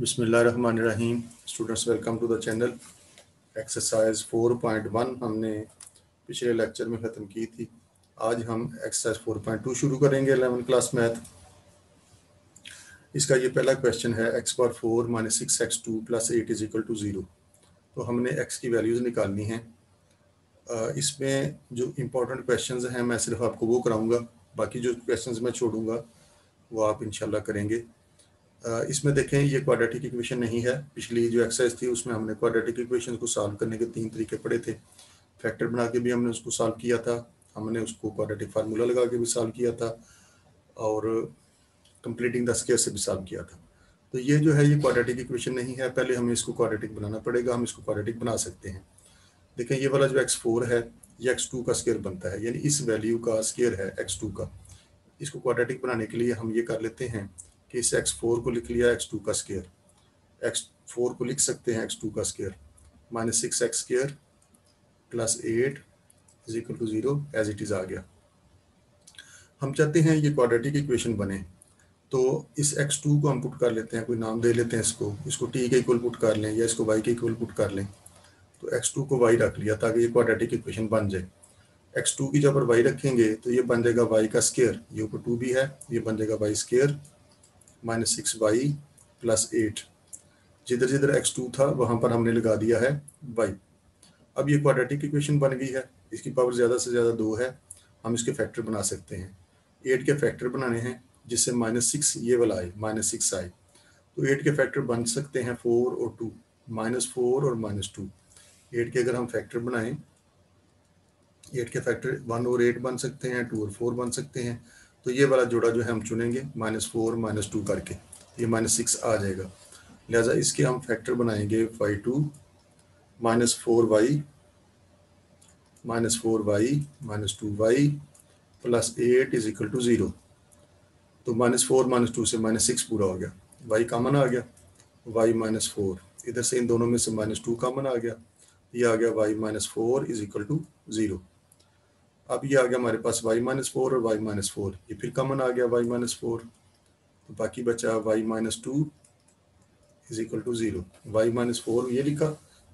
बिस्मिल्लाहिर्रहमानिर्रहीम। Students, welcome to the channel. Exercise 4.1 हमने पिछले लेक्चर में ख़त्म की थी। आज हम एक्सरसाइज 4.2 शुरू करेंगे 11th क्लास मैथ। इसका ये पहला क्वेश्चन है x power 4 minus 6x2 plus 8 is equal to 0। तो हमने x की वैल्यूज़ निकालनी हैं। इसमें जो इम्पोर्टेंट क्वेश्चंस हैं मैं सिर्फ आपको वो कराऊंगा, बाकी जो क्वेश्चंस मैं छोड़ूंगा वो आप इंशाल्लाह करेंगे। इसमें देखें, ये क्वाड्रेटिक इक्वेशन नहीं है। पिछली जो एक्सरसाइज थी उसमें हमने क्वाड्रेटिक इक्वेशन को सॉल्व करने के 3 तरीके पढ़े थे। फैक्टर बना के भी हमने उसको सॉल्व किया था, हमने उसको क्वाड्रेटिक फार्मूला लगा के भी सॉल्व किया था, और कंप्लीटिंग द स्क्वायर से भी सॉल्व किया था। तो ये जो है ये क्वाड्रेटिक इक्वेशन नहीं है, पहले हमें इसको क्वाड्रेटिक बनाना पड़ेगा। हम इसको क्वाड्रेटिक बना सकते हैं। देखें, ये वाला जो x4 है ये x2 का स्क्वायर बनता है, यानी इस वैल्यू का स्क्वायर है x2 का। इसको क्वाड्रेटिक बनाने के लिए हम ये कर लेते हैं कि इस x4 को लिख लिया x2 का स्क्वायर, x4 को लिख सकते हैं x2 का square minus 6x square plus 8 is equal to 0 as it is आ गया। हम चाहते हैं ये क्वाड्रेटिक इक्वेशन बने, तो इस x2 को हम पुट कर लेते हैं, कोई नाम दे लेते हैं इसको t के इक्वल पुट कर लें या इसको y के इक्वल पुट कर लें। तो x2 को y रख लिया ताकि ये क्वाड्रेटिक इक्वेशन बन जाए। x2 की जब पर y रखेंगे तो ये बन जाएगा y का स्क्वायर, ये ऊपर 2 भी है, ये बन जाएगा y square minus 6y plus 8। जिधर जिधर x2 था वहाँ पर हमने लगा दिया है y। अब ये क्वाड्रेटिक इक्वेशन बन गई है। इसकी पावर ज़्यादा से ज़्यादा 2 है, हम इसके फैक्टर बना सकते हैं। 8 के फैक्टर बनाने हैं जिससे -6 ये वाला आए, -6 आए। तो 8 के फैक्टर बन सकते हैं 4 और 2, -4 और -2। 8 के अगर हम फैक्टर बनाएं, 8 के फैक्टर 1 और 8 बन सकते हैं, 2 और 4 बन सकते हैं। तो ये वाला जोड़ा जो है हम चुनेंगे -4 -2 करके, ये -6 आ जाएगा। लिहाजा इसके हम फैक्टर बनाएंगे 5 -4y -2y plus 8 is equal to 0। तो -4 -2 से -6 पूरा हो गया, y कॉमन आ गया, y -4, इधर से इन दोनों में से -2 कॉमन आ गया, ये आ गया y -4 इज इक्वल टू 0। अब ये आ गया हमारे पास y -4 और y -4, ये फिर कॉमन आ गया y -4, तो बाकी बचा y -2 is equal to 0। y -4 ये लिखा,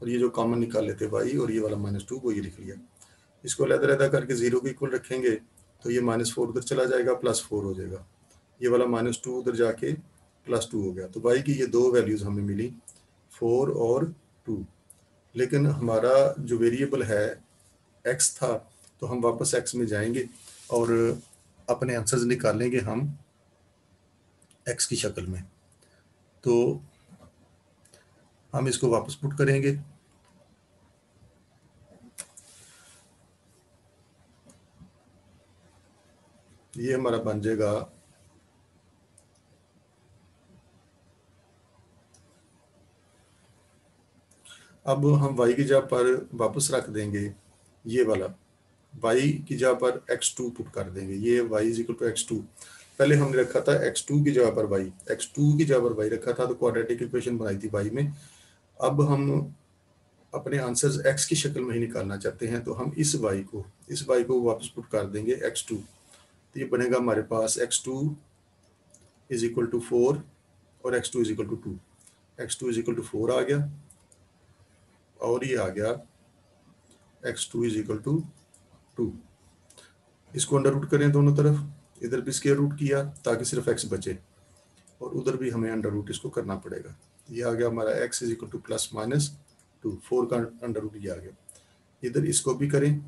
और ये जो कॉमन निकाल लेते y और ये वाला -2 वो ये लिख लिया। इसको अलग-अलग करके 0 के इक्वल रखेंगे तो ये -4 उधर चला जाएगा, +4 हो जाएगा। ये वाला -2 उधर जाके +2 हो गया। तो y की ये दो वैल्यूज़ हमें मिली, 4 और 2। लेकिन हमारा जो वेरिएबल है x था, तो हम वापस x में जाएंगे और अपने आंसर्स निकालेंगे हम x की शक्ल में। तो हम इसको वापस पुट करेंगे। ये हमारा बन जाएगा अब हम y की जगह पर वापस रख देंगे ये वाला, y की जगह पर x2 पुट कर देंगे। ये y is equal to x2, पहले हमने रखा था x2 की जगह पर y, x2 की जगह पर y रखा था, तो क्वाड्रेटिक इक्वेशन बनाई थी y में। अब हम अपने आंसर्स x की शक्ल में ही निकालना चाहते हैं, तो हम इस y को वापस पुट कर देंगे x2। तो ये बनेगा हमारे पास x2 इज इक्वल टू 4 और x2 is equal to 2। x2 is equal to 4 आ गया, और ये आ गया x2 इज इक्वल टू 2। इसको अंडर रूट करें दोनों तरफ, इधर भी स्क्वायर रूट किया ताकि सिर्फ x बचे, और उधर भी हमें अंडर रूट इसको करना पड़ेगा। ये आ गया हमारा x इज इक्वल टू +-2, 4 का अंडर रूट ये आ गया। इधर इसको भी करें,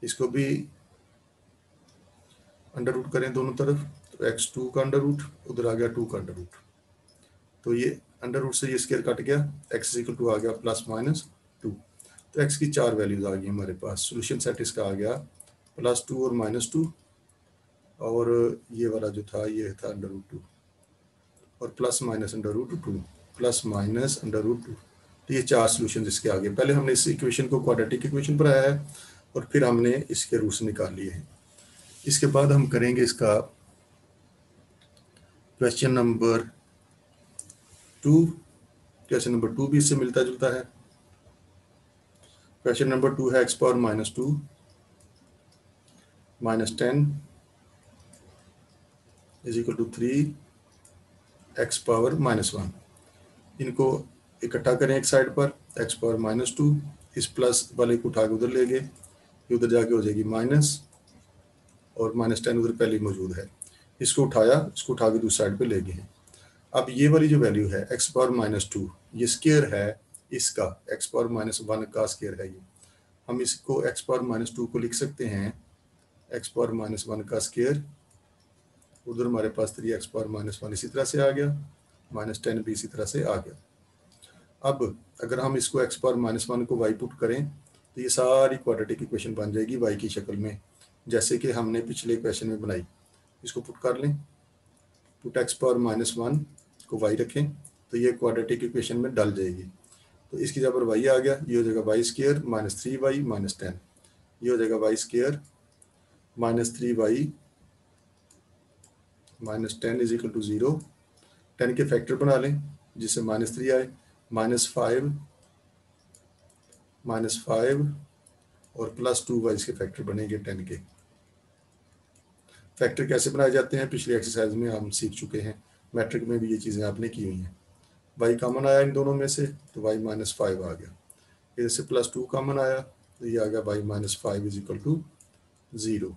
इसको भी अंडर रूट करें दोनों तरफ, तो x2 का अंडर रूट, उधर आ गया 2 का अंडर रूट। तो ये अंडर रूट से ये स्क्वायर कट गया, x इज इक्वल टू आ गया +-2। तो x की 4 वैल्यूज आ गई हमारे पास। सोल्यूशन सेट इसका आ गया +2 और -2, और ये वाला जो था ये था √2, और ±√2, ±√2। तो ये 4 सोल्यूशन इसके आगे। पहले हमने इस इक्वेशन को क्वाड्रेटिक इक्वेशन पर आया है, और फिर हमने इसके रूट्स निकाल लिए हैं। इसके बाद हम करेंगे इसका क्वेश्चन नंबर 2। क्वेश्चन नंबर 2 भी इससे मिलता जुलता है। क्वेश्चन नंबर 2 है x⁻² -10 is equal to 3 x power -1। इनको इकट्ठा करें एक साइड पर, एक्स पावर -2, इस प्लस वाले को उठा के उधर ले गए, उधर जाके हो जाएगी माइनस, और -10 उधर पहले मौजूद है। इसको उठाया, इसको उठा के दूसरी साइड पे ले गए हैं। अब ये वाली जो वैल्यू है एक्स पावर -2, ये स्केयर है इसका, एक्स पावर -1 का स्केयर है ये। हम इसको एक्स पावर -2 को लिख सकते हैं एक्स पावर -1 का स्केयर, उधर हमारे पास 3x पावर -1 इसी तरह से आ गया, -10 भी इसी तरह से आ गया। अब अगर हम इसको एक्स पावर -1 को y पुट करें तो ये सारी क्वाड्रेटिक इक्वेशन बन जाएगी y की शक्ल में, जैसे कि हमने पिछले क्वेश्चन में बनाई। इसको पुट कर लें, पुट एक्स पावर -1 को y रखें तो ये क्वाड्रेटिक इक्वेशन में डल जाएगी। तो इसकी जगह पर y आ गया, ये हो जाएगा y स्क्वायर -3y -10, ये हो जाएगा y square -3y -10 is equal to 0। 10 के फैक्टर बना लें जिससे -3 आए, -5 और +2y इसके फैक्टर बनेंगे 10 के। फैक्टर कैसे बनाए जाते हैं पिछली एक्सरसाइज में हम सीख चुके हैं, मैट्रिक में भी ये चीज़ें आपने की हुई हैं। y कॉमन आया इन दोनों में से तो y -5 आ गया, इधर से +2 कॉमन आया तो ये आ गया y -5 इज इक्वल टू 0।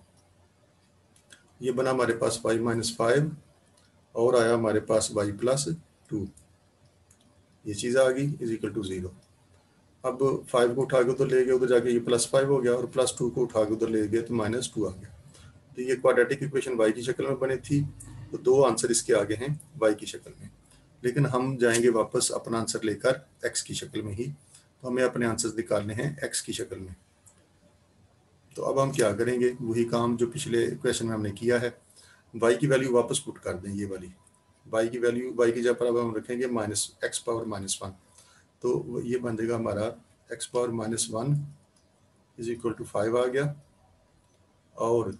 ये बना हमारे पास y -5 और आया हमारे पास y +2, ये चीज़ आ गई इज इक्वल टू 0। अब 5 को उठा के उधर ले गए, उधर जाके ये +5 हो गया, और +2 को उठा के उधर ले गए तो -2 आ गया। तो ये क्वाड्रेटिक इक्वेशन y की शक्ल में बनी थी, तो दो आंसर इसके आगे हैं y की शक्ल में। लेकिन हम जाएंगे वापस अपना आंसर लेकर x की शक्ल में ही, तो हमें अपने आंसर निकालने हैं x की शक्ल में। तो अब हम क्या करेंगे, वही काम जो पिछले क्वेश्चन में हमने किया है, y की वैल्यू वापस पुट कर दें। ये वाली y की वैल्यू, y की जगह पर अब हम रखेंगे -x पावर -1, तो ये बन जाएगा हमारा x power -1 is equal to 5 आ गया, और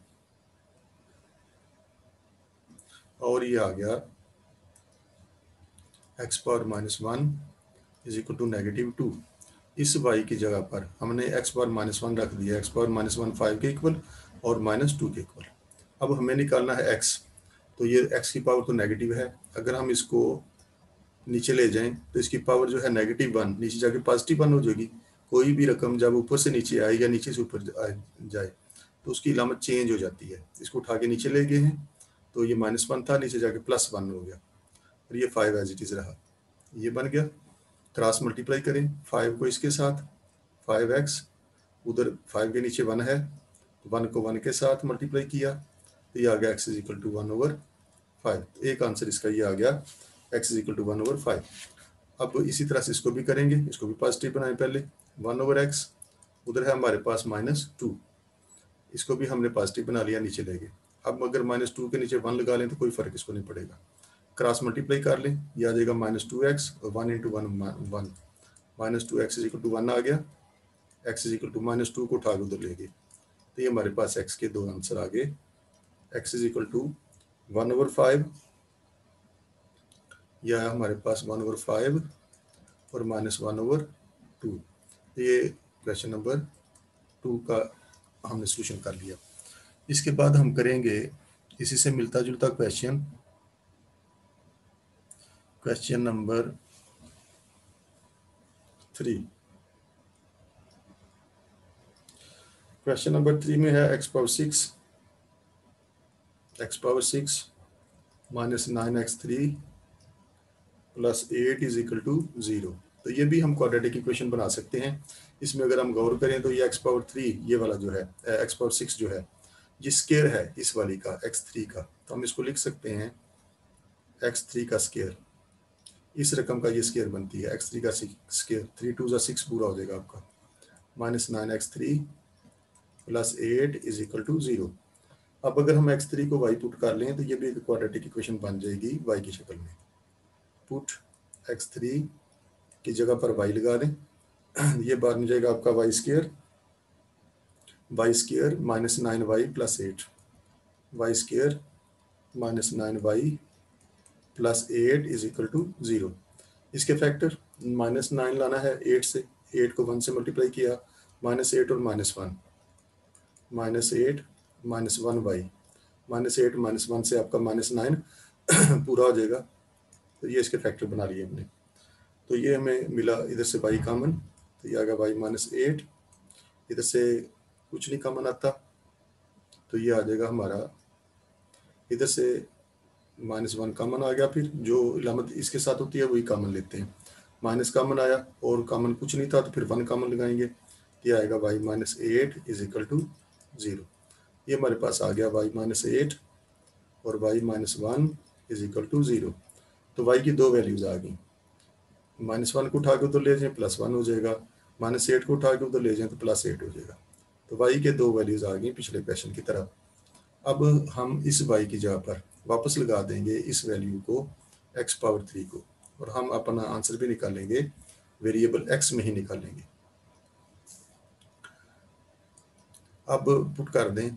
ये आ गया x power -1 is equal to -2। इस y की जगह पर हमने x पावर -1 रख दिया, x पावर -1 5 के इक्वल और -2 के इक्वल। अब हमें निकालना है x, तो ये x की पावर तो नेगेटिव है, अगर हम इसको नीचे ले जाएं तो इसकी पावर जो है -1 नीचे जाके +1 हो जाएगी। कोई भी रकम जब ऊपर से नीचे आए या नीचे से ऊपर जाए तो उसकी इलामत चेंज हो जाती है। इसको उठा के नीचे ले गए हैं तो ये -1 था, नीचे जाके +1 हो गया, और ये 5 एज इट इज़ रहा, ये बन गया। क्रॉस मल्टीप्लाई करें 5 को इसके साथ, 5x, उधर 5 के नीचे 1 है, 1 को 1 के साथ मल्टीप्लाई किया तो ये आ गया x इज इक्वल टू 1/5। एक आंसर इसका ये आ गया, x इज इक्वल टू 1/5। अब इसी तरह से इसको भी करेंगे, इसको भी पॉजिटिव बनाएं पहले, 1/x, उधर है हमारे पास -2, इसको भी हमने पॉजिटिव बना लिया, नीचे ले गए। अब अगर -2 के नीचे 1 लगा लें तो कोई फ़र्क इसको नहीं पड़ेगा, क्रॉस मल्टीप्लाई कर लें, ये आ जाएगा -2x और 1 × 1 1, -2x इज इक्वल टू 1 आ गया, x इज इक्वल टू -2 को उठा के उधर ले गए, तो ये हमारे पास x के दो आंसर आ गए, x इज इक्वल टू 1/5, यह है हमारे पास 1/5 और -1/2। ये क्वेश्चन नंबर 2 का हमने सोल्यूशन कर लिया। इसके बाद हम करेंगे इसी से मिलता जुलता क्वेश्चन नंबर 3। क्वेश्चन नंबर 3 में है x power 6 -9x3 + 8 is equal to 0। तो ये भी हम क्वाड्रेटिक इक्वेशन बना सकते हैं। इसमें अगर हम गौर करें तो ये x पावर 3, ये वाला जो है x पावर 6 जो है, ये स्केयर है इस वाली का, x3 का, तो हम इसको लिख सकते हैं x3 का स्केयर, इस रकम का ये स्केयर बनती है, x3 का स्केयर, 3 2 6 पूरा हो जाएगा आपका, -9x3 + 8 इज इक्वल टू 0। अब अगर हम x3 को y पुट कर लें तो ये भी एक क्वाड्रेटिक इक्वेशन बन जाएगी y की शक्ल में। पुट x3 की जगह पर y लगा दें, ये बन जाएगा आपका y square -9y + 8, y square -9y + 8 is equal to 0। इसके फैक्टर -9 लाना है 8 से, 8 को 1 से मल्टीप्लाई किया, -8 और -1, -8 -1y, -8 -1 से आपका -9 पूरा हो जाएगा, तो ये इसके फैक्टर बना लिए हमने। तो ये हमें मिला इधर से y कॉमन, तो ये आ गया y -8, इधर से कुछ नहीं कॉमन आता, तो ये आ जाएगा हमारा, इधर से -1 कॉमन आ गया, फिर जो इलामत इसके साथ होती है वही कॉमन लेते हैं। माइनस कॉमन आया और कॉमन कुछ नहीं था, तो फिर 1 कॉमन लगाएंगे, ये आएगा y -8 = 0। ये हमारे पास आ गया y -8 और y -1 = 0। तो y की दो वैल्यूज आ गई, -1 को उठा के उधर ले जाएं +1 हो जाएगा, -8 को उठा के उधर ले जाएं तो +8 हो जाएगा। तो y के दो वैल्यूज आ गई पिछले क्वेश्चन की तरह। अब हम इस y की जगह पर वापस लगा देंगे इस वैल्यू को x⁻3 को, और हम अपना आंसर भी निकालेंगे वेरिएबल x में ही निकालेंगे। अब पुट कर दें,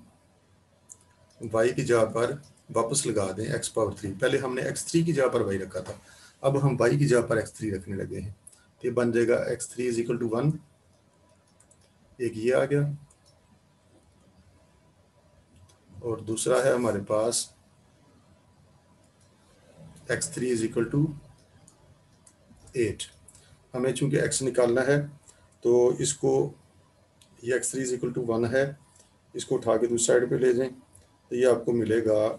y की जगह पर वापस लगा दें x⁻3। पहले हमने x3 की जगह पर y रखा था, अब हम y की जगह पर x3 रखने लगे हैं, तो ये बन जाएगा x3 = 1, एक ये आ गया, और दूसरा है हमारे पास x3 = 8। हमें चूंकि x निकालना है, तो इसको, ये x3 = 1 है, इसको उठा के दूसरी साइड पे ले जाएं, तो ये आपको मिलेगा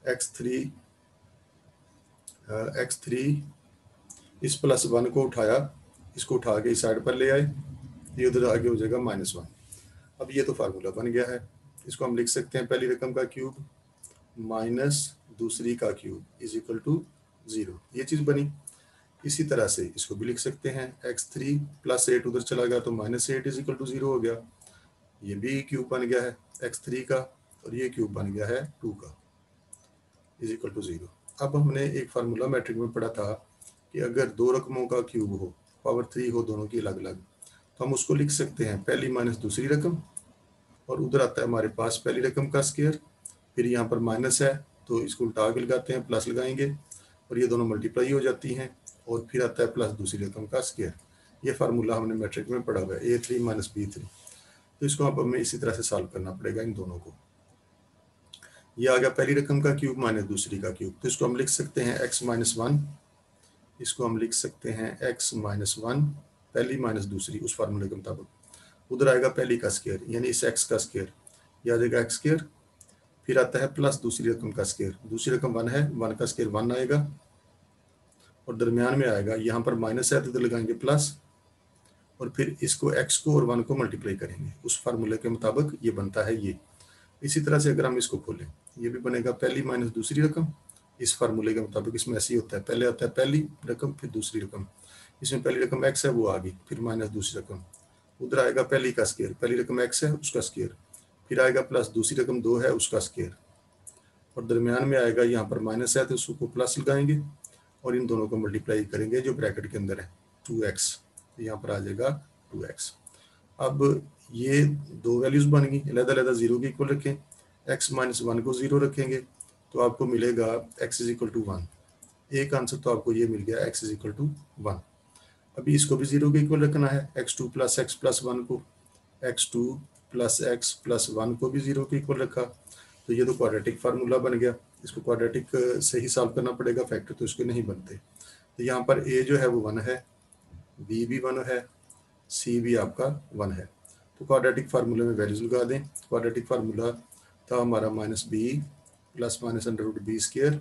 x3 इस +1 को उठाया, इसको उठा के इस साइड पर ले आए, ये उधर आगे हो जाएगा -1। अब ये तो फार्मूला बन गया है, इसको हम लिख सकते हैं पहली रकम का क्यूब माइनस दूसरी का क्यूब = 0, ये चीज़ बनी। इसी तरह से इसको भी लिख सकते हैं, x3 + 8 उधर चला गया तो -8 = 0 हो गया, ये भी क्यूब बन गया है x3 का, और ये क्यूब बन गया है 2 का = 0। अब हमने एक फार्मूला मैट्रिक में पढ़ा था कि अगर दो रकमों का क्यूब हो, पावर 3 हो दोनों की अलग अलग, तो हम उसको लिख सकते हैं पहली माइनस दूसरी रकम, और उधर आता है हमारे पास पहली रकम का स्क्वायर, फिर यहाँ पर माइनस है तो इसको उल्टा के लगाते हैं, प्लस लगाएंगे और ये दोनों मल्टीप्लाई हो जाती हैं, और फिर आता है प्लस दूसरी रकम का स्क्वायर। ये फार्मूला हमने मैट्रिक में पढ़ा हुआ है, a3 - b3। तो इसको अब हमें इसी तरह से सॉल्व करना पड़ेगा इन दोनों को। ये आ गया पहली रकम का क्यूब माइनस दूसरी का क्यूब, तो इसको हम लिख सकते हैं x - 1, इसको हम लिख सकते हैं x - 1 पहली माइनस दूसरी उस फार्मूले के मुताबिक, उधर आएगा पहली का स्क्वायर यानी इस x का स्क्वायर, ये आ जाएगा x², फिर आता है प्लस दूसरी रकम का स्क्वायर, दूसरी रकम 1 है, 1 का स्क्वायर 1 आएगा, और दरमियान में आएगा, यहाँ पर माइनस है तो इधर लगाएंगे प्लस, और फिर इसको x को और 1 को मल्टीप्लाई करेंगे उस फार्मूले के मुताबिक, ये बनता है ये। इसी तरह से अगर हम इसको खोलें, ये भी बनेगा पहली माइनस दूसरी रकम इस फार्मूले के मुताबिक। इसमें ऐसे ही होता है, पहले आता है पहली रकम फिर दूसरी रकम, इसमें पहली रकम x है वो आ गई, फिर माइनस दूसरी रकम, उधर आएगा पहली का स्क्वायर, पहली रकम x है उसका स्क्वायर, फिर आएगा प्लस दूसरी रकम 2 है उसका स्क्वायर, और दरमियान में आएगा यहाँ पर माइनस है तो उसको प्लस लगाएंगे और इन दोनों को मल्टीप्लाई करेंगे जो ब्रैकेट के अंदर है 2x, तो यहाँ पर आ जाएगा 2x। अब ये दो वैल्यूज बन गई, अलग-अलग 0 के इक्वल रखें, x - 1 को 0 रखेंगे तो आपको मिलेगा x = 1। एक आंसर तो आपको ये मिल गया x = 1। अभी इसको भी 0 के इक्वल रखना है, x2 + x + 1 को, x2 + x + 1 को भी 0 के इक्वल रखा, तो ये तो क्वाड्रेटिक फार्मूला बन गया। इसको क्वाड्रेटिक से ही सॉल्व करना पड़ेगा, फैक्टर तो इसके नहीं बनते। तो यहाँ पर a जो है वो 1 है, b भी 1 है, c भी आपका 1 है। तो क्वाड्रेटिक फार्मूले में वैल्यूज लगा दें। क्वाड्रेटिक फार्मूला था हमारा -b + √b²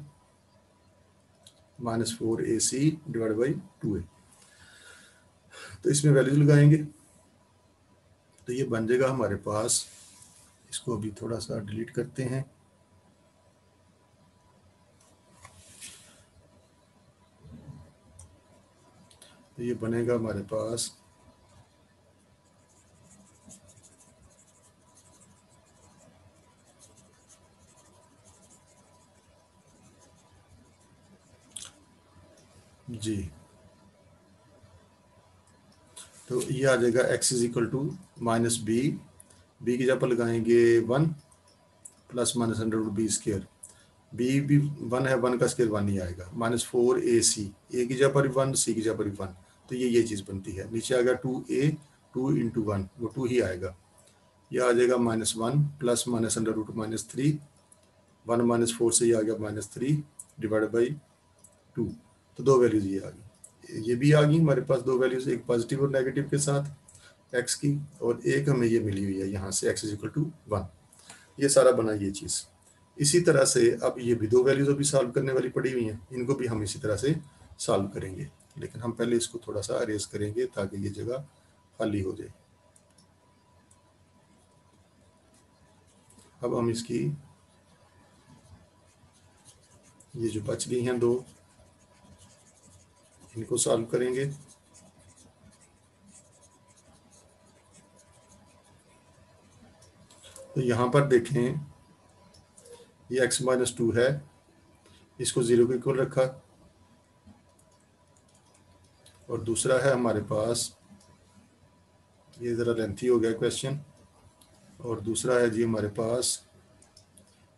-4ac / 2a। तो इसमें वैल्यूज लगाएंगे तो ये बन जाएगा हमारे पास, इसको अभी थोड़ा सा डिलीट करते हैं, तो ये बनेगा हमारे पास जी, तो ये आ जाएगा x = -b की जगह पर लगाएंगे 1 + √b², b भी 1 है, 1 का स्क्वायर 1 ही आएगा, -4ac, a की जगह पर 1, c की जगह पर 1, तो ये चीज़ बनती है। नीचे आ गया 2a, 2 × 1 वो 2 ही आएगा, ये आ जाएगा -1 + -√-3, 1 - 4 से ये आ गया -3 / 2। तो दो वैल्यूज़ ये आ गई, ये भी आ गई हमारे पास दो वैल्यूज़, एक पॉजिटिव और नेगेटिव के साथ एक्स की, और एक हमें ये मिली हुई है यहाँ से x इज इक्वल टू 1। ये सारा बना ये चीज़। इसी तरह से अब ये भी दो वैल्यूज़ अभी सॉल्व करने वाली पड़ी हुई हैं, इनको भी हम इसी तरह से सॉल्व करेंगे, लेकिन हम पहले इसको थोड़ा सा अरेज करेंगे ताकि ये जगह खाली हो जाए। अब हम इसकी ये जो बच गई हैं दो, इनको सॉल्व करेंगे। तो यहाँ पर देखें ये x माइनस 2 है, इसको 0 के इक्वल रखा, और दूसरा है हमारे पास, ये ज़रा लेंथी हो गया क्वेश्चन, और दूसरा है जी हमारे पास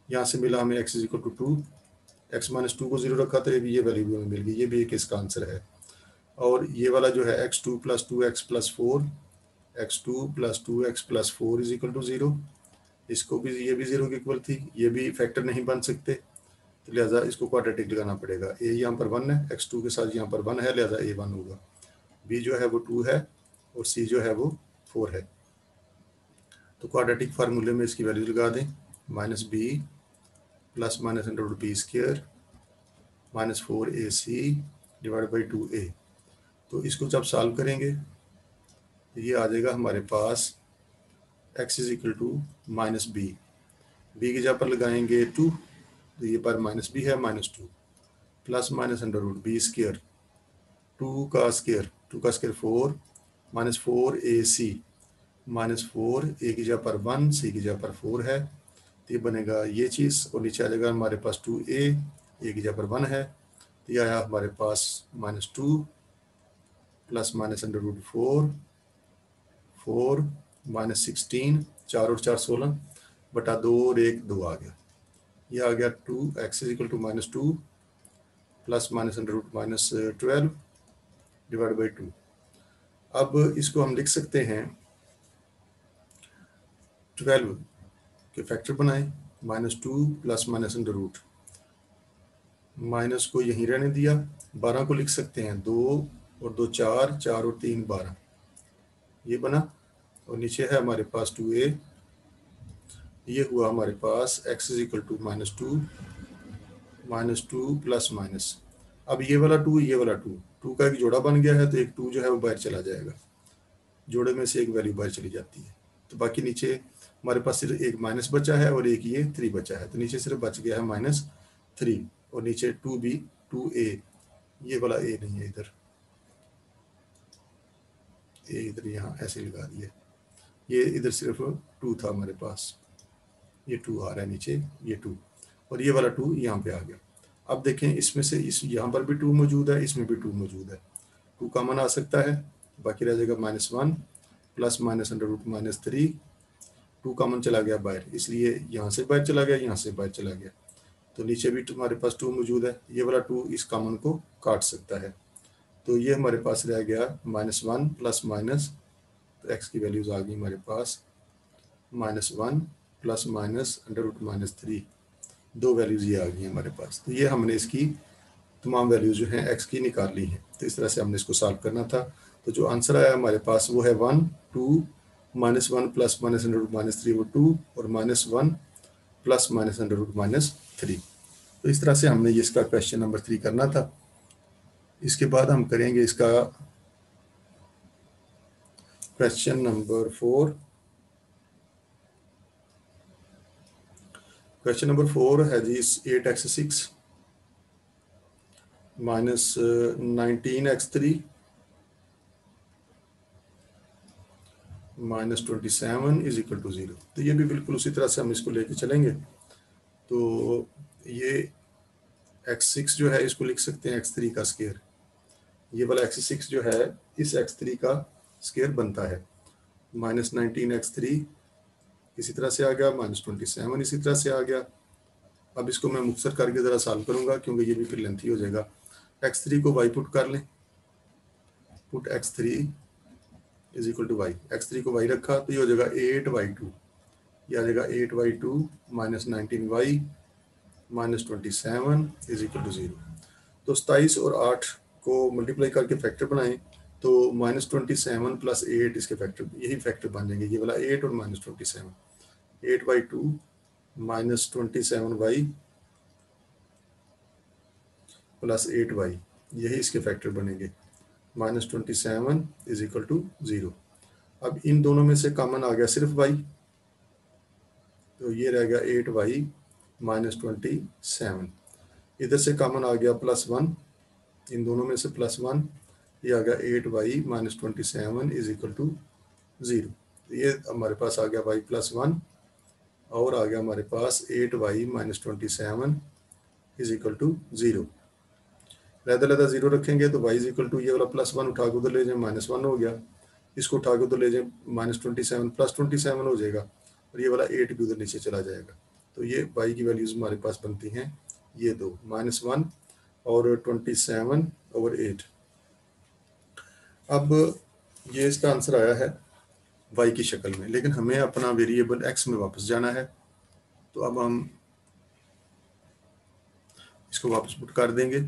यहाँ से मिला हमें x is equal to 2, x minus 2 को 0 रखा तो ये वैल्यू भी हमें मिल गई, ये भी एक इसका आंसर है। और ये वाला जो है x2 plus 2x plus 4, x2 plus 2x plus 4 is equal to 0, इसको भी ये भी 0 के इक्वल थी, ये भी फैक्टर नहीं बन सकते, तो लिहाजा इसको क्वाड्रेटिक लगाना पड़ेगा। a यहाँ पर 1 है, x2 के साथ यहाँ पर 1 है, लिहाजा a 1 होगा, b जो है वो 2 है, और c जो है वो 4 है। तो क्वाड्रेटिक फार्मूले में इसकी वैल्यू लगा दें, minus B plus minus under root B square minus 4ac divide by 2a। तो इसको जब सॉल्व करेंगे तो ये आ जाएगा हमारे पास x is equal to minus B की जगह पर लगाएंगे 2, तो ये पर माइनस बी है minus 2, plus minus under root B square 2 का square 4 minus 4ac minus 4, a की जगह पर 1, c की जगह पर 4 है, तो ये बनेगा ये चीज़, और नीचे आ जाएगा हमारे पास 2a की जगह पर 1 है, तो ये आया हमारे पास minus 2 plus minus under root 4 minus 16, 4 और 4 16 बटा 2 और 1 2 आ गया, ये आ गया 2x is equal to minus 2 plus minus under root minus 12 divide by 2। अब इसको हम लिख सकते हैं 12 के फैक्टर बनाएं, minus 2 plus minus under root, minus को यहीं रहने दिया, 12 को लिख सकते हैं 2 और 2 4, 4 और 3 12, ये बना, और नीचे है हमारे पास 2a, ये हुआ हमारे पास x is equal to minus two plus minus. अब ये वाला 2 ये वाला 2 का एक जोड़ा बन गया है, तो एक 2 जो है वो बाहर चला जाएगा, जोड़े में से एक वैल्यू बाहर चली जाती है, तो बाकी नीचे हमारे पास सिर्फ एक माइनस बचा है और एक ये 3 बचा है, तो नीचे सिर्फ बच गया है माइनस 3, और नीचे 2b 2a, ये वाला a नहीं है इधर, a इधर यहाँ ऐसे लगा दिए, ये इधर सिर्फ 2 था हमारे पास, ये 2 आ रहा है नीचे, ये 2, और ये वाला 2 यहाँ पे आ गया। अब देखें इसमें से इस यहाँ पर भी 2 मौजूद है, इसमें भी 2 मौजूद है, 2 कॉमन आ सकता है, बाकी रह जाएगा -1 plus minus under root -3, 2 common चला गया बाहर, इसलिए यहाँ से बाहर चला गया, यहाँ से बाहर चला गया, तो नीचे भी हमारे पास 2 मौजूद है, ये वाला 2 इस कॉमन को काट सकता है, तो ये हमारे पास रह गया -1 प्लस माइनस, तो x की वैल्यूज आ गई हमारे पास -1 प्लस माइनस अंडर रूट -3, दो वैल्यूज ये आ गई हैं हमारे पास। तो ये हमने इसकी तमाम वैल्यूज जो हैं x की निकाल ली हैं, तो इस तरह से हमने इसको सॉल्व करना था। तो जो आंसर आया हमारे पास वो है 1 2 -1 प्लस माइनस अंडर रूट -3 वो 2, और -1 प्लस माइनस अंडर रूट -3। तो इस तरह से हमने ये इसका क्वेश्चन नंबर 3 करना था। इसके बाद हम करेंगे इसका क्वेश्चन नंबर 4। क्वेश्चन नंबर 4 है जी 8x6 minus 19x3 minus 27 is equal to 0। तो ये भी बिल्कुल उसी तरह से हम इसको लेके चलेंगे। तो ये x6 जो है इसको लिख सकते हैं x3 का स्क्वायर, ये वाला x6 जो है इस x3 का स्क्वायर बनता है, -19x3 इसी तरह से आ गया, -27 इसी तरह से आ गया। अब इसको मैं मुख्तसर करके ज़रा सॉल्व करूँगा क्योंकि ये भी फिर लेंथी हो जाएगा। x3 को y पुट कर लें, put x3 is equal to y, x3 को y रखा तो ये हो जाएगा 8y2, ये आ जाएगा 8y2 -19y -27 is equal to 0। तो 27 और 8 को मल्टीप्लाई करके फैक्टर बनाएं तो -27 + 8 इसके फैक्टर, यही फैक्टर बन जाएंगे, ये वाला 8 और -27, 8/2 -27y + 8y, यही इसके फैक्टर बनेंगे। -27 = 0। अब इन दोनों में से कॉमन आ गया सिर्फ y, तो ये रह गया 8y -27। इधर से कॉमन आ गया +1, इन दोनों में से +1, ये आ गया 8y -27 = 0। ये हमारे पास आ गया y +1 और आ गया हमारे पास 8y -27 = 0। लहदा 0 रखेंगे तो y = ये वाला +1 उठा के उधर ले जाए -1 हो गया, इसको उठा के उधर ले जाए -27 +27 हो जाएगा, और ये वाला 8 भी उधर नीचे चला जाएगा। तो ये y की वैल्यूज़ हमारे पास बनती हैं ये दो, -1 और 27/8। अब ये इसका आंसर आया है y की शक्ल में, लेकिन हमें अपना वेरिएबल x में वापस जाना है। तो अब हम इसको वापस पुट कर देंगे,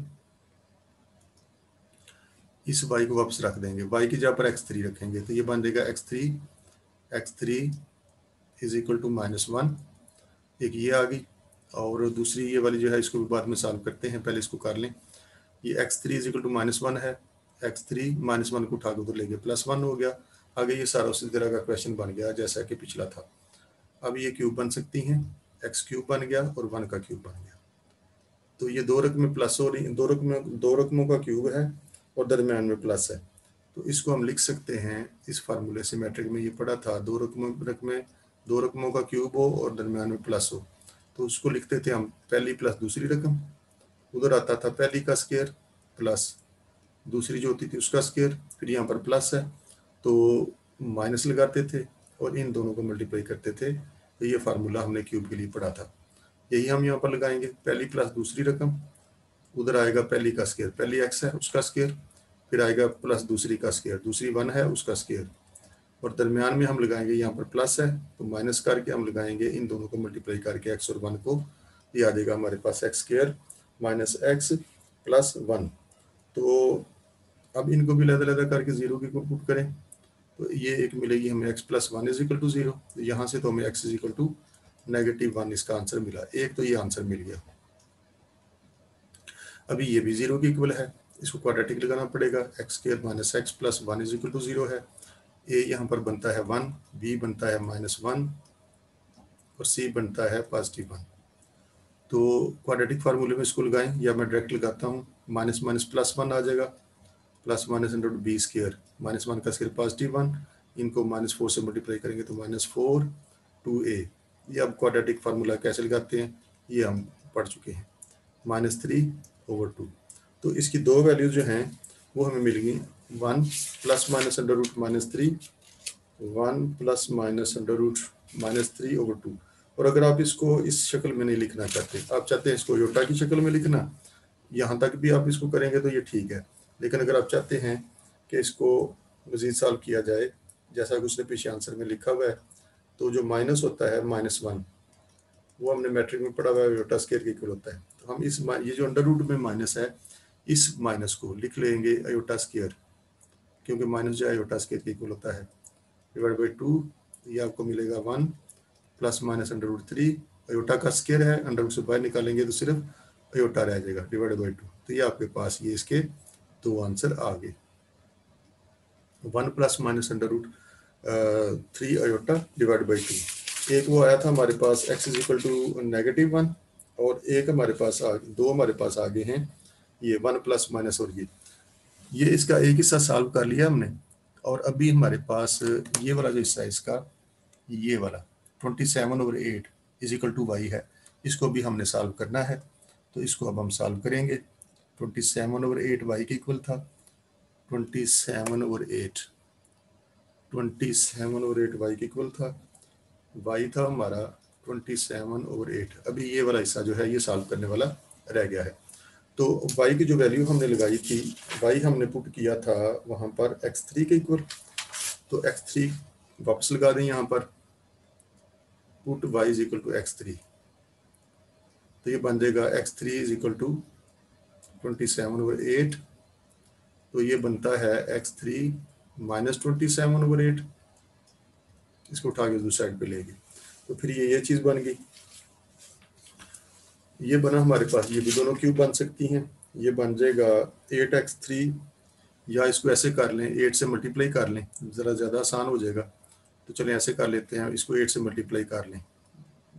इस y को वापस रख देंगे, y की जगह पर x3 रखेंगे, तो ये बन जाएगा x3 = -1। एक ये आ गई, और दूसरी ये वाली जो है इसको भी बाद में सॉल्व करते हैं, पहले इसको कर लें। ये x3 = -1 है, x3 -1 को उठा के उधर ले गए +1 हो गया। आगे ये सारा उसी तरह का क्वेश्चन बन गया जैसा कि पिछला था। अब ये क्यूब बन सकती हैं, x³ बन गया और 1 का क्यूब बन गया। तो ये दो रकमें प्लस हो रही, दो रकमों का क्यूब है और दरमियान में प्लस है, तो इसको हम लिख सकते हैं इस फार्मूले से। मैट्रिक में ये पढ़ा था, दो रकमों का क्यूब हो और दरमियान में प्लस हो, तो उसको लिखते थे हम पहली प्लस दूसरी रकम, उधर आता था पहली का स्क्वायर प्लस दूसरी जो होती थी उसका स्क्वायर, फिर यहाँ पर प्लस है तो माइनस लगाते थे और इन दोनों को मल्टीप्लाई करते थे। तो ये फार्मूला हमने क्यूब के लिए पढ़ा था, यही हम यहाँ पर लगाएंगे। पहली प्लस दूसरी रकम, उधर आएगा पहली का स्क्वायर, पहली x है उसका स्क्वायर, फिर आएगा प्लस दूसरी का स्क्वायर, दूसरी 1 है उसका स्क्वायर, और दरमियान में हम लगाएंगे यहाँ पर प्लस है तो माइनस करके हम लगाएंगे इन दोनों को मल्टीप्लाई करके x और 1 को, ये आ जाएगा हमारे पास x² - x + 1। तो अब इनको भी लहदा करके 0 की को पुट करें तो ये एक मिलेगी हमें x + 1 = 0। यहाँ से तो हमें x = -1 इसका आंसर मिला, एक तो ये आंसर मिल गया। अभी ये भी 0 की इक्वल है, इसको क्वाड्रेटिक लगाना पड़ेगा, x² - x + 1 = 0 है। a यहाँ पर बनता है 1, b बनता है -1 और c बनता है +1। तो क्वाड्रेटिक फार्मूले में इसको लगाएं, या मैं डायरेक्ट लगाता हूँ, माइनस माइनस +1 आ जाएगा, +1 √b², -1 का स्क्वायर +1, इनको -4 से मल्टीप्लाई करेंगे तो -4 2a। ये अब क्वाड्रेटिक फार्मूला कैसे लगाते हैं ये हम पढ़ चुके हैं, -3/2। तो इसकी दो वैल्यूज जो हैं वो हमें मिल गई, 1 ± √-3, 1 ± √-3/2। और अगर आप इसको इस शक्ल में नहीं लिखना चाहते, आप चाहते हैं इसको योटा की शक्ल में लिखना, यहाँ तक भी आप इसको करेंगे तो ये ठीक है। लेकिन अगर आप चाहते हैं कि इसको मज़ीद सॉल्व किया जाए जैसा कि उसने पीछे आंसर में लिखा हुआ है, तो जो माइनस होता है -1, वो हमने मैट्रिक में पढ़ा हुआ है योटा स्क्वायर के इक्वल होता है। तो हम इस ये जो अंडर रूट में माइनस है, इस माइनस को लिख लेंगे अयोटा स्क्वायर, क्योंकि माइनस जो है अयोटा स्क्वायर के इक्वल होता है, /2। ये आपको मिलेगा 1 ± √3, अयोटा का स्क्वायर है, अंडर रूट से बाहर निकालेंगे तो सिर्फ अयोटा रह जाएगा, /2। तो ये आपके पास ये इसके दो आंसर आ गए, 1 ± √3 अयोटा /2। एक वो आया था हमारे पास x = -1, और एक हमारे पास दो हमारे पास आगे हैं ये 1 ± और ये इसका एक हिस्सा सॉल्व कर लिया हमने। और अभी हमारे पास ये वाला जो हिस्सा है इसका, ये वाला 27/8 = y है, इसको भी हमने सॉल्व करना है। तो इसको अब हम सॉल्व करेंगे। 27/8 y के इक्वल था, 27/8 y के इक्वल था, y था हमारा 27/8। अभी ये वाला हिस्सा जो है ये सॉल्व करने वाला रह गया है। तो y की जो वैल्यू हमने लगाई थी, y हमने पुट किया था वहाँ पर x3 के इक्वल, तो x3 वापस लगा दें यहाँ पर, पुट y = x3, तो ये बन जाएगा x3 = 27/8, तो ये बनता है x3 माइनस 27/8। इसको उठा के दूसरी साइड पे लेंगे तो फिर ये चीज़ बन गई। ये बना हमारे पास, ये भी दोनों क्यूब बन सकती हैं। ये बन जाएगा 8x3, या इसको ऐसे कर लें, 8 से मल्टीप्लाई कर लें, ज़रा ज़्यादा आसान हो जाएगा। तो चलें ऐसे कर लेते हैं, इसको 8 से मल्टीप्लाई कर लें,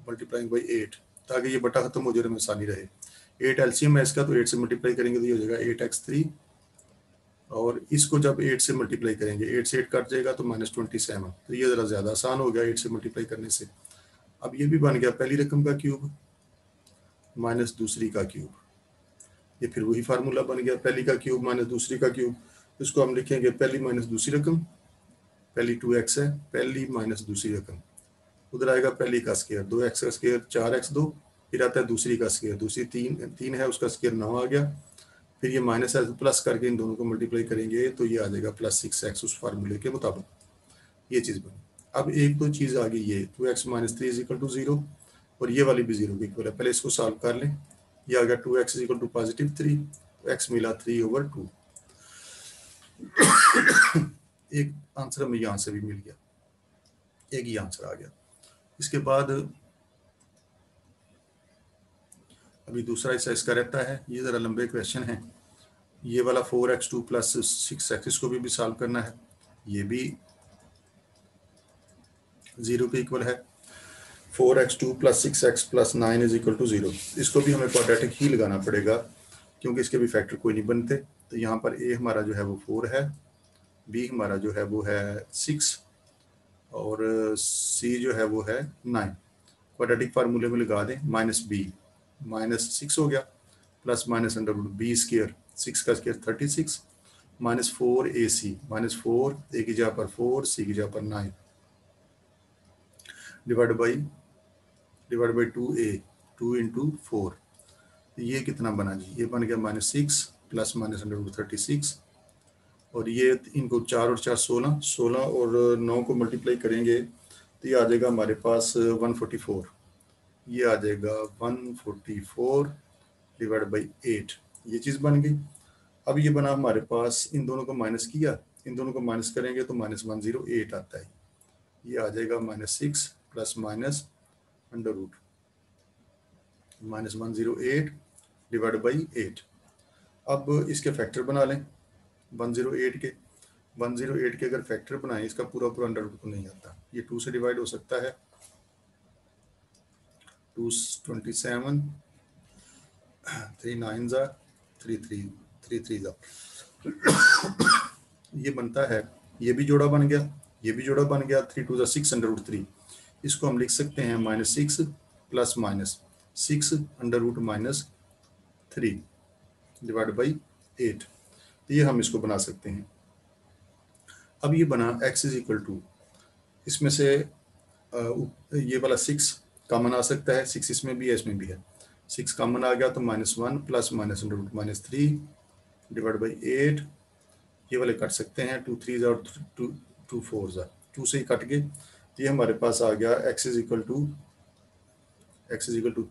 मल्टीप्लाइंग बाई 8, ताकि ये बटा खत्म हो जाए में आसानी रहे। 8 एलसीएम है इसका, तो 8 से मल्टीप्लाई करेंगे तो ये हो जाएगा 8x3, और इसको जब 8 से मल्टीप्लाई करेंगे, 8 से 8 कट जाएगा तो -27। तो ये ज़रा ज़्यादा आसान हो गया 8 से मल्टीप्लाई करने से। अब ये भी बन गया पहली रकम का क्यूब माइनस दूसरी का क्यूब। ये फिर वही फार्मूला बन गया, पहली का क्यूब माइनस दूसरी का क्यूब। इसको हम लिखेंगे पहली माइनस दूसरी रकम, पहली 2x है, पहली माइनस दूसरी रकम, उधर आएगा पहली का स्केयर 2x का स्केयर 4x2, फिर आता है दूसरी का स्केयर, दूसरी 3 है, उसका स्केयर 9 आ गया, फिर ये माइनस है, प्लस करके इन दोनों को मल्टीप्लाई करेंगे तो ये आ जाएगा +6x उस फार्मूले के मुताबिक। ये चीज़ बनी। अब एक तो चीज़ आ गई, ये 2x minus 3 is equal to 0, और ये वाली भी 0 के इक्वल है। पहले इसको सॉल्व कर लें। ये आ गया 2x इज इक्वल टू +3, तो x मिला 3/2। एक आंसर हमें यहाँ से भी मिल गया, एक ही आंसर आ गया। इसके बाद अभी दूसरा हिस्सा इसका रहता है, ये ज़रा लंबे क्वेश्चन है। ये वाला 4x2 + 6x, इसको भी सॉल्व करना है। ये भी 0 के इक्वल है। 4x2 + 6x + 9 is equal to 0। इसको भी हमें क्वाड्रेटिक ही लगाना पड़ेगा, क्योंकि इसके भी फैक्टर कोई नहीं बनते। तो यहाँ पर a हमारा जो है वो 4 है, b हमारा जो है वो है 6, और c जो है वो है 9। क्वाड्रेटिक फार्मूले में लगा दें, -b -6 हो गया, प्लस माइनस √b², 6 का स्क्वायर 36, -4ac, -4 a की जगह पर 4, c की जगह पर 9, डिवाइड बाई 2a, 2 × 4। ये कितना बना जी? ये बन गया -6 प्लस माइनस √36, और ये इनको 4 और 4 16, 16 और 9 को मल्टीप्लाई करेंगे तो ये आ जाएगा हमारे पास 144। ये आ जाएगा 144 डिवाइड बाई 8। ये चीज़ बन गई। अब ये बना हमारे पास, इन दोनों को माइनस किया, इन दोनों को माइनस करेंगे तो -108 आता है। ये आ जाएगा -6 प्लस माइनस √, -108 डिवाइड बाई 8। अब इसके फैक्टर बना लें 108 के। 108 के अगर फैक्टर बनाएं, इसका पूरा √, तो नहीं आता। ये 2 से डिवाइड हो सकता है, 227, 3 9 जा 3 3 3 3 जा, ये बनता है। ये भी जोड़ा बन गया, ये भी जोड़ा बन गया, 3 2 जा 6 √3। इसको हम लिख सकते हैं -6 प्लस माइनस 6 √-3 डिवाइड बाई 8। तो ये हम इसको बना सकते हैं। अब ये बना x इज इक्वल टू, इसमें से ये वाला 6 कॉमन आ सकता है, 6 इसमें भी है, इसमें भी है। 6 कॉमन आ गया तो -1 प्लस माइनस √-3 डिवाइड बाई 8। ये वाले कट सकते हैं, 2 3 और 2 4 2 से ही कट गए। ये हमारे पास आ गया x is equal to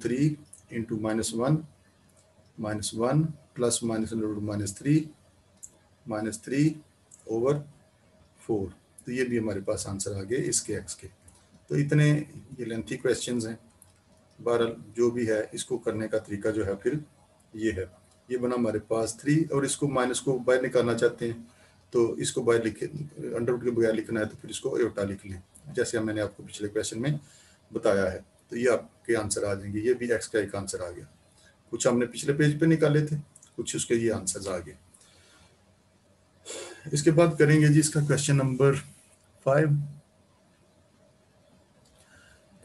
3 into -1 plus minus -3/4। तो ये भी हमारे पास आंसर आ गए इसके x के। तो इतने ये लेंथी क्वेश्चंस हैं। बहरहाल जो भी है, इसको करने का तरीका जो है फिर ये है। ये बना हमारे पास 3, और इसको माइनस को बाहर निकालना चाहते हैं तो इसको बाहर लिखे, अंडर के बगैर लिखना है तो फिर इसको एटा लिख लें, जैसे मैंने आपको पिछले क्वेश्चन में बताया है। तो ये आपके आंसर आ जाएंगे। ये भी x का एक आंसर आ गया। कुछ हमने पिछले पेज पे निकाले थे, कुछ उसके ये आंसर्स आ गए। इसके बाद करेंगे जी इसका क्वेश्चन नंबर 5।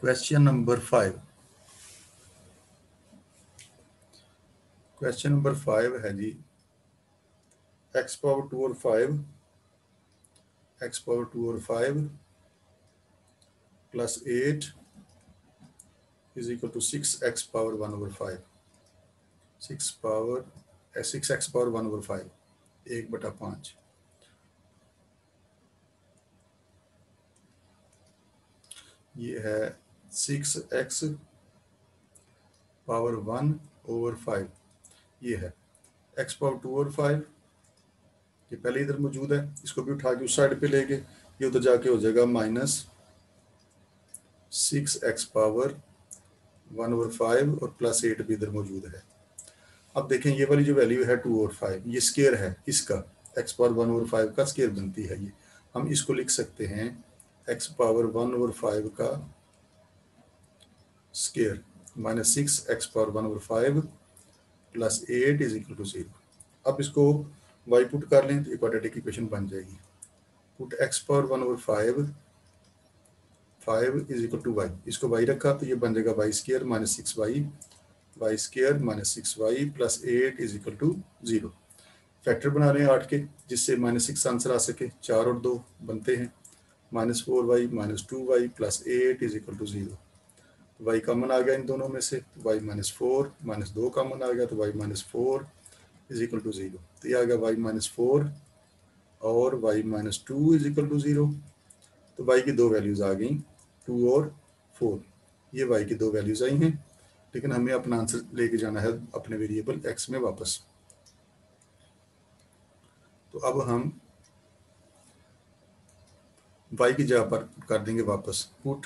क्वेश्चन नंबर 5 है जी, x⁴ और 5 plus 8 is equal to 6x⁴1/5। 6x⁴1/5 1/5। ये है 6x⁴1/5। ये है एक्स पावर 2 और 5, ये पहले इधर मौजूद है, इसको भी उठा के उस साइड पे लेके ये उधर जाके हो जाएगा -6x पावर 1 और 5 और +8 भी इधर मौजूद है। अब देखें ये वाली जो वैल्यू है 2 और 5, ये स्केयर है इसका, x पावर 1 और 5 का स्केयर बनती है ये। हम इसको लिख सकते हैं x पावर 1 और 5 का स्केयर -6x पावर 1 और 5 +8 इज इक्वल टू 0। अब इसको y पुट कर लें तो ये क्वाड्रेटिक इक्वेशन बन जाएगी। पुट x पावर 1 और 5 इज इक्वल टू y, इसको y रखा तो ये बन जाएगा y square -6y square -6y +8 is equal to 0। Factor बना रहे हैं 8 के, जिससे -6 आंसर आ सके। 4 और 2 बनते हैं -4y -2y +8 is equal to 0। y common आ गया इन दोनों में से, तो y -4 -2 कॉमन आ गया तो y -4 इज इक्वल टू 0। तो ये आ गया y -4 और y -2 इज इक्वल टू 0। तो y की दो वैल्यूज आ गई 2 और 4, ये y की दो वैल्यूज आई हैं, लेकिन हमें अपना आंसर लेके जाना है अपने वेरिएबल x में वापस। तो अब हम y की जगह पर कर देंगे वापस put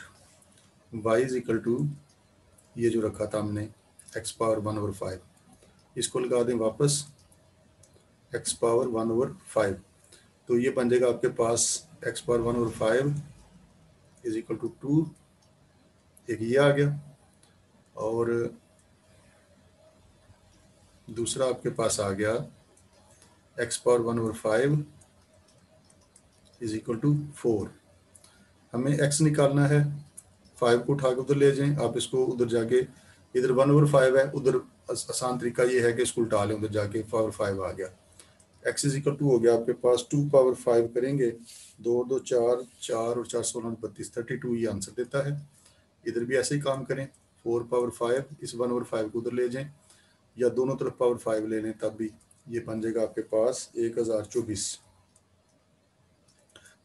y is equal to ये जो रखा था हमने x पावर 1 और 5, इसको लगा दें वापस x पावर 1 और 5, तो ये बन जाएगा आपके पास x पावर 1 और 5 इज इक्वल टू 2, एक ये आ गया, और दूसरा आपके पास आ गया x पावर 1 और 5 इज इक्वल टू 4। हमें x निकालना है, 5 को उठा के उधर ले जाएं, आप इसको उधर जाके इधर 1 और 5 है, उधर आसान तरीका ये है कि इसको उल्टा लें, उधर जाके पावर 5 आ गया। x इज इक्वल टू हो गया आपके पास 2 पावर 5 करेंगे, 2 और 2 4, 4 और 4 16 32 32 ये आंसर देता है। इधर भी ऐसे ही काम करें, 4 पावर 5 इस 1 और 5 को उधर ले जाएं, या दोनों तरफ पावर 5 ले लें, तब भी ये बन जाएगा आपके पास 1024।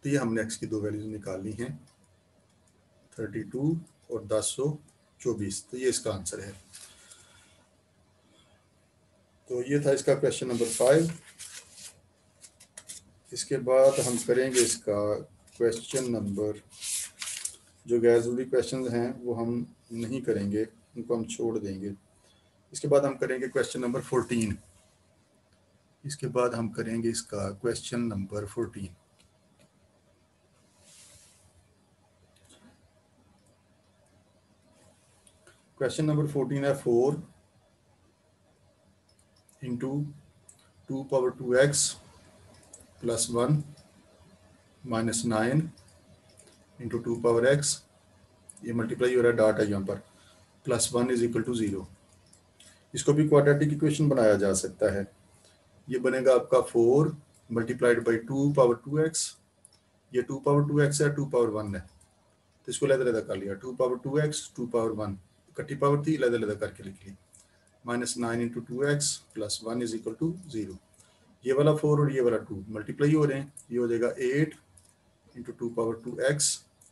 तो ये हमने x की दो वैल्यूज निकालनी है 32 और 1024, तो ये इसका आंसर है। तो ये था इसका क्वेश्चन नंबर 5। इसके बाद हम करेंगे इसका क्वेश्चन नंबर, जो गैर ज़रूरी क्वेश्चन हैं वो हम नहीं करेंगे, उनको हम छोड़ देंगे। इसके बाद हम करेंगे क्वेश्चन नंबर 14। इसके बाद हम करेंगे इसका क्वेश्चन नंबर 14। क्वेश्चन नंबर 14 है 4 into 2 power 2x plus 1 minus 9 into 2 power x, ये मल्टीप्लाई हो रहा है, डॉट है यहाँ पर, प्लस 1 इज इक्वल टू 0। इसको भी क्वाड्रेटिक इक्वेशन बनाया जा सकता है। ये बनेगा आपका 4 मल्टीप्लाइड बाई 2 पावर 2x, ये 2 पावर 2x है, 2 पावर 1 है, तो इसको लहदा कर लिया, 2 पावर 2x 2 पावर 1 इकट्ठी पावर थी, लहदा करके लिख ली, minus 9 into 2x plus 1 is equal to 0। ये वाला 4 और ये वाला 2 मल्टीप्लाई हो रहे हैं, ये हो जाएगा 8 into 2 power 2x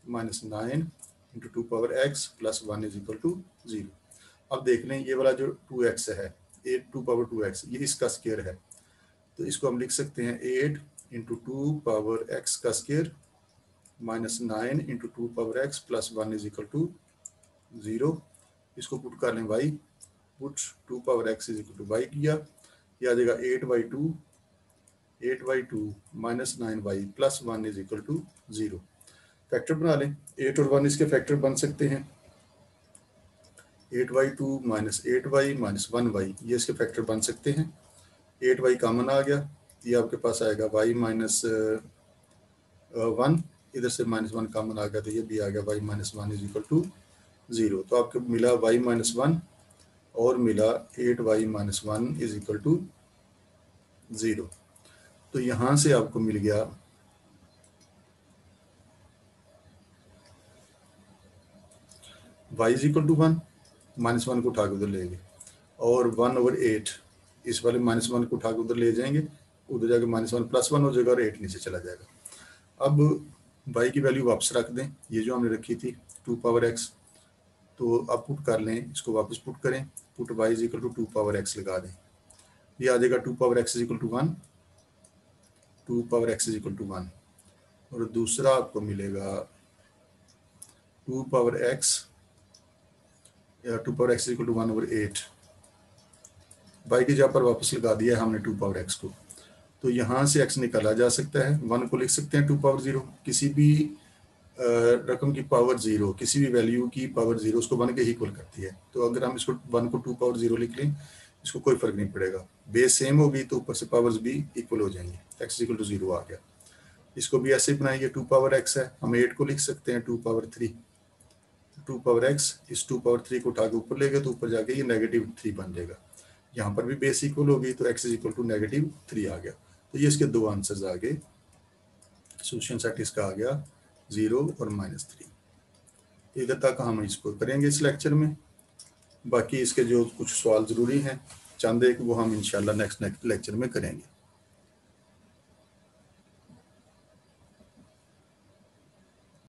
minus 9 into 2 power x plus 1 is equal to 0। अब देख लें ये वाला जो 2x है, 8 2 पावर 2x, ये इसका स्केयर है, तो इसको हम लिख सकते हैं 8 इंटू 2 पावर x का square minus 9 into 2 power x plus 1 is equal to 0। इसको पुट कर लें y, put 2 power x is equal to y किया, ये आ जाएगा 8/2 minus 9y plus 1 is equal to 0। Factor बना लें, 8 और 1 इसके फैक्टर बन सकते हैं, 8/2 माइनस 8y माइनस 1y, ये इसके फैक्टर बन सकते हैं। 8y कॉमन आ गया, ये आपके पास आएगा y माइनस 1, इधर से माइनस 1 कॉमन आ गया, तो ये भी आ गया y minus 1 is equal to 0। तो आपको मिला y माइनस 1 और मिला 8y minus 1 is equal to 0। तो यहाँ से आपको मिल गया y is equal to 1, minus 1 को उठा के उधर लेंगे, और 1/8 इस वाले माइनस 1 को उठा के उधर ले जाएंगे, उधर जाके माइनस 1 प्लस 1 हो जाएगा और 8 नीचे चला जाएगा। अब y की वैल्यू वापस रख दें, ये जो हमने रखी थी 2 पावर x, तो अब पुट कर लें, इसको वापस पुट करें, put y is equal to 2 power x लगा दें, ये आ जाएगा 2 power x is equal to 1, 2 power x is equal to 1। और दूसरा आपको मिलेगा 2 पावर x या 2 power x is equal to 1/8। बाई की जगह पर वापस लगा दिया है हमने 2 पावर x को, तो यहाँ से x निकाला जा सकता है। 1 को लिख सकते हैं 2 पावर 0, किसी भी रकम की पावर 0, किसी भी वैल्यू की पावर 0 उसको 1 के इक्वल करती है। तो अगर हम इसको 1 को 2 पावर 0 लिख लें, इसको कोई फर्क नहीं पड़ेगा, बेस सेम होगी तो ऊपर से पावर्स भी इक्वल हो जाएंगी। x इक्वल टू 0 आ गया। इसको भी ऐसे बनाएंगे, 2 पावर x है, हम 8 को लिख सकते हैं 2 पावर 3। 2 पावर x, इस 2 पावर 3 को उठा के ऊपर ले गए तो ऊपर जाके ये -3 बन जाएगा। यहाँ पर भी बेस इक्वल होगी तो x इज इक्वल टू -3 आ गया। तो ये इसके दो आंसर्स आ गए। सोल्यूशन सेट इसका आ गया 0 और -3। इधर तक हम इसको करेंगे इस लेक्चर में। बाकी इसके जो कुछ सवाल ज़रूरी हैं चंद एक, वो हम इंशाल्लाह नेक्स्ट लेक्चर में करेंगे।